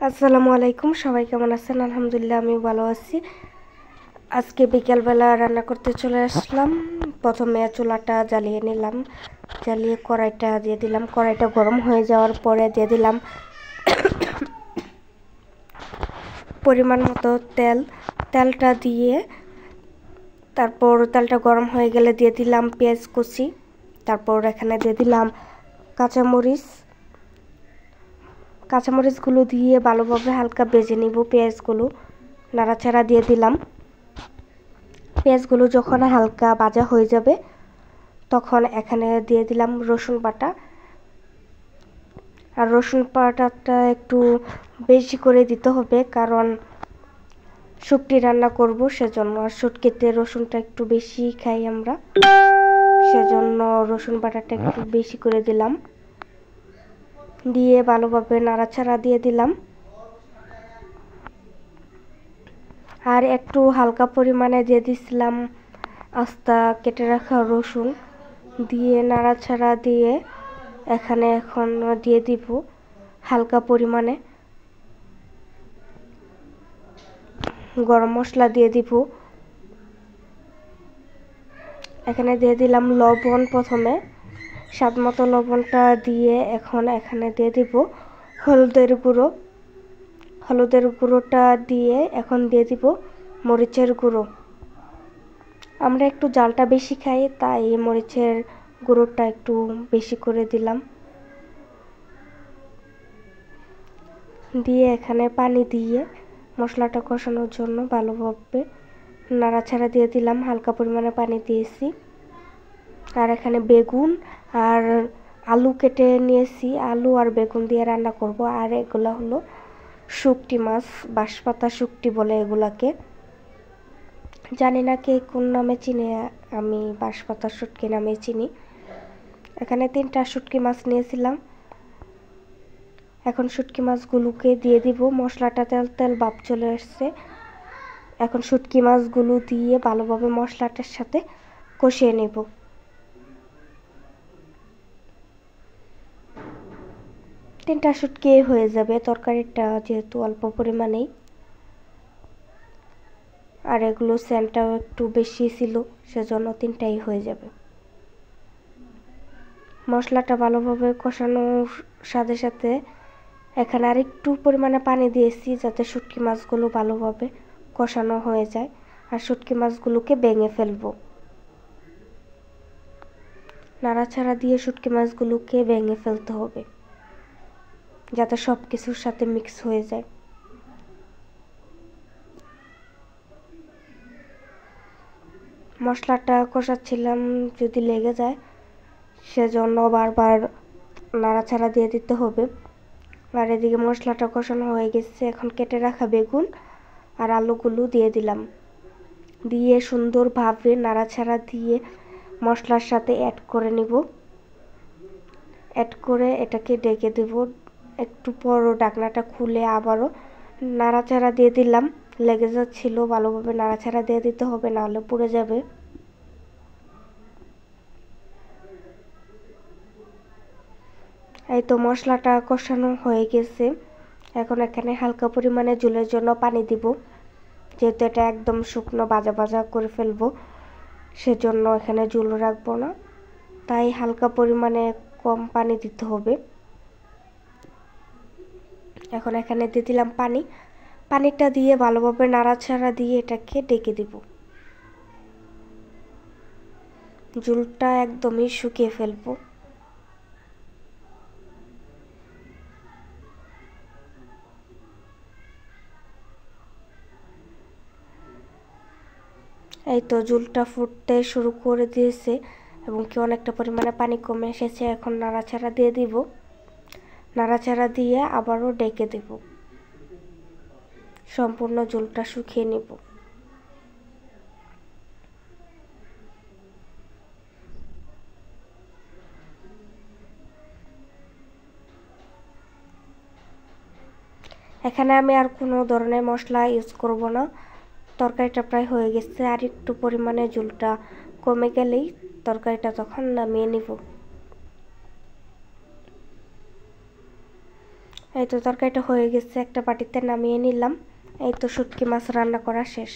আসসালামু আলাইকুম, সবাই কেমন আছেন? আলহামদুলিল্লাহ আমি ভালো আছি। আজকে বিকেলবেলা রান্না করতে চলে আসলাম। প্রথমে চুলাটা জ্বালিয়ে নিলাম, জ্বালিয়ে কড়াইটা দিয়ে দিলাম। কড়াইটা গরম হয়ে যাওয়ার পরে দিয়ে দিলাম পরিমাণ মতো তেল। তেলটা দিয়ে তারপর তেলটা গরম হয়ে গেলে দিয়ে দিলাম পেঁয়াজ কুচি। তারপর এখানে দিয়ে দিলাম কাঁচামরিচগুলো দিয়ে ভালোভাবে হালকা ভেজে নিব। পেঁয়াজগুলো নাড়াচাড়া দিয়ে দিলাম। পেঁয়াজগুলো যখন হালকা ভাজা হয়ে যাবে তখন এখানে দিয়ে দিলাম রসুন বাটা। আর রসুন বাটাটা একটু বেশি করে দিতে হবে, কারণ শুটকি রান্না করব সেজন্য। আর শুটকিতে রসুনটা একটু বেশি খাই আমরা, সেজন্য রসুন বাটাটা একটু বেশি করে দিলাম। দিয়ে ভালোভাবে নাড়াচাড়া দিয়ে দিলাম। আর একটু হালকা পরিমাণে দিয়ে দিছিলাম আস্তা কেটে রাখা রসুন। দিয়ে নাড়াচাড়া দিয়ে এখানে এখন দিয়ে দিব হালকা পরিমাণে গরম মশলা দিয়ে দিব। এখানে দিয়ে দিলাম লবণ, প্রথমে স্বাদ মতো লবণটা দিয়ে এখন এখানে দিয়ে দিব হলুদের গুঁড়ো। হলুদের গুঁড়োটা দিয়ে এখন দিয়ে দিব মরিচের গুঁড়ো। আমরা একটু ঝালটা বেশি খাই, তাই মরিচের গুঁড়োটা একটু বেশি করে দিলাম। দিয়ে এখানে পানি দিয়ে মশলাটা কষানোর জন্য ভালোভাবে নাড়াচাড়া দিয়ে দিলাম। হালকা পরিমাণে পানি দিয়েছি। আর এখানে বেগুন আর আলু কেটে নিয়েছি, আলু আর বেগুন দিয়ে রান্না করব। আর এগুলা হলো শুটকি মাছ, বাঁশপাতা শুটকি বলে এগুলাকে। জানি না কে কোন নামে চিনে, আমি বাঁশপাতা শুটকি নামে চিনি। এখানে 3টা শুটকি মাছ নিয়েছিলাম। এখন শুটকি মাছগুলোকে দিয়ে দিব। মশলাটা তেল তেল ভাব চলে আসছে। এখন শুটকি মাছগুলো দিয়ে ভালোভাবে মশলাটার সাথে কষিয়ে নেব। তিনটা শুটকি হয়ে যাবে, তরকারিটা যেহেতু অল্প পরিমাণেই। আর এগুলো সেন্টটাও একটু বেশি ছিল, সেজন্য 3টাই হয়ে যাবে। মশলাটা ভালোভাবে কষানোর সাথে সাথে এখানে আর একটু পরিমাণে পানি দিয়েছি, যাতে শুটকি মাছগুলো ভালোভাবে কষানো হয়ে যায়। আর শুটকি মাছগুলোকে ভেঙে ফেলবো। নাড়াচাড়া দিয়ে শুটকি মাছগুলোকে ভেঙে ফেলতে হবে, যাতে সব কিছুর সাথে মিক্স হয়ে যায়। মশলাটা কষাচ্ছিলাম, যদি লেগে যায় সেজন্য বারবার নাড়াচাড়া দিয়ে দিতে হবে। আর এদিকে মশলাটা কষানো হয়ে গেছে। এখন কেটে রাখা বেগুন আর আলুগুলো দিয়ে দিলাম। দিয়ে সুন্দরভাবে নাড়াচাড়া দিয়ে মশলার সাথে অ্যাড করে নিব। অ্যাড করে এটাকে ঢেকে দেব। একটু পর ঢাকনাটা খুলে আবারও নাড়াচাড়া দিয়ে দিলাম। লেগে যাচ্ছিল, ভালোভাবে নাড়াচাড়া দিয়ে দিতে হবে, নাহলে পুড়ে যাবে। এই তো মশলাটা কষানো হয়ে গেছে। এখন এখানে হালকা পরিমাণে ঝোলের জন্য পানি দিব, যেহেতু এটা একদম শুকনো ভাজা ভাজা করে ফেলবো, সেজন্য এখানে ঝোল রাখবো না, তাই হালকা পরিমাণে কম পানি দিতে হবে। এখন এখানে দিয়ে দিলাম পানি। পানিটা দিয়ে ভালোভাবে নাড়াচাড়া দিয়ে এটাকে ঢেকে দিব। ঝোলটা একদমই শুকিয়ে ফেলবো। এই তো ঝোলটা ফুটতে শুরু করে দিয়েছে এবং কি অনেকটা পরিমাণে পানি কমে এসেছে। এখন নাড়াচাড়া দিয়ে দিব। নাড়াচাড়া দিয়ে আবারও ঢেকে দেব, সম্পূর্ণ ঝোলটা শুকিয়ে নেব। এখানে আমি আর কোনো ধরনের মশলা ইউজ করব না। তরকারিটা প্রায় হয়ে গেছে। আর একটু পরিমাণে ঝোলটা কমে গেলেই তরকারিটা তখন নামিয়ে নিব। এই তো তরকারিটা হয়ে গেছে, একটা বাটিতে নামিয়ে নিলাম। এই তো শুটকি মাছ রান্না করা শেষ।